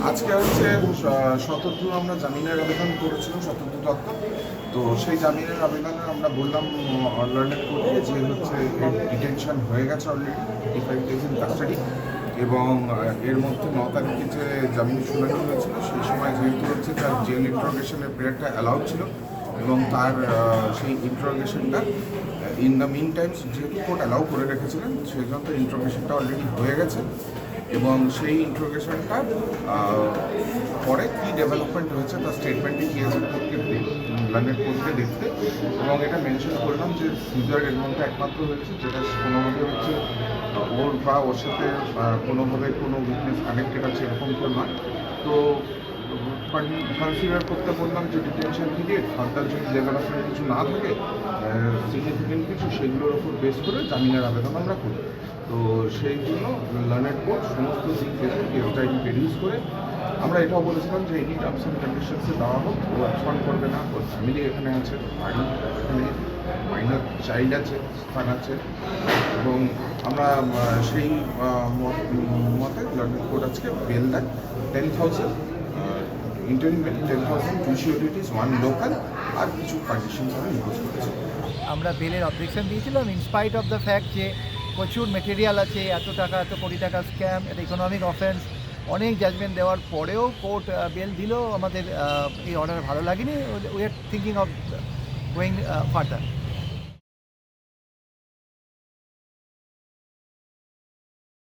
আজকে হচ্ছে ৭৭ আমরা জামিনের আবেদন করেছিলাম ৭৭ দত্ত। তো সেই জামিনের আবেদনে আমরা বললাম লার্নেড কোর্টকে যে হচ্ছে ডিটেনশন হয়ে গেছে অলরেডি 55 ডেজ ইন কাস্টাডি, এবং এর মধ্যে 9 তারিখে যে জামিনের শুনানি হয়েছিল সেই সময় যেহেতু হচ্ছে তার জেল ইন্টারোগেশনের পিরিয়ডটা অ্যালাউড ছিল, এবং তার সেই ইন্টারোগেশনটা ইন দ্য মিন টাইমস যেহেতু কোর্ট অ্যালাউ করে রেখেছিলেন সেই জন্য তো ইন্টারোগেশনটা অলরেডি হয়ে গেছে, এবং সেই ইন্টারোগেশনটা পরে কী ডেভেলপমেন্ট হয়েছে তার স্টেটমেন্টে গিয়েছে কোর্টকে লার্নেড কোর্টকে দেখতে, এবং এটা মেনশন করলাম যে সিজার এর মধ্যে একমাত্র হয়েছে যেটা কোনোভাবে হচ্ছে ওর বা ওর সাথে কোনোভাবে কোনো উইকনেস কানেক্টেড আছে এরকম তো নয়। তো কনসিডার করতে বললাম যে ডিটেনশন পিরিয়ড ফার্দার যদি ডেভেলপমেন্ট কিছু না থাকে সিগনিফিকেন্ট কিছু, সেগুলোর ওপর বেস করে জামিনের আবেদন আমরা করি। তো সেই জন্য লার্নেড কোর্ট সমস্ত দিক দেখে কেস ডায়েরি প্রডিউস করে আমরা এটাও বলেছিলাম যে এনি টার্মস অ্যান্ড কন্ডিশনসে দেওয়া হোক, ও অ্যাবসন্ড করবে না, ওর ফ্যামিলি এখানে আছে, বাড়ি এখানে, মাইনর চাইল্ড আছে, স্থান আছে, এবং আমরা সেই মতে লার্নেড কোর্ট আজকে বেল দেয় 10,000 ইন্টারিম বেল, 10,000 টু সিওরিটিস 1 লোকাল, আর কিছু কন্ডিশনস আমরা ইম্পোজ করেছি। আমরা বেলের অবজেকশন দিয়েছিলাম ইনস্পাইট অফ দ্য ফ্যাক্ট যে প্রচুর মেটেরিয়াল আছে, এত টাকা এত কোটি টাকা স্ক্যাম, এটা ইকোনমিক অফেন্স, অনেক জাজমেন্ট দেওয়ার পরেও কোর্ট বেল দিল। আমাদের এই অর্ডার ভালো লাগেনি, we are thinking of going further.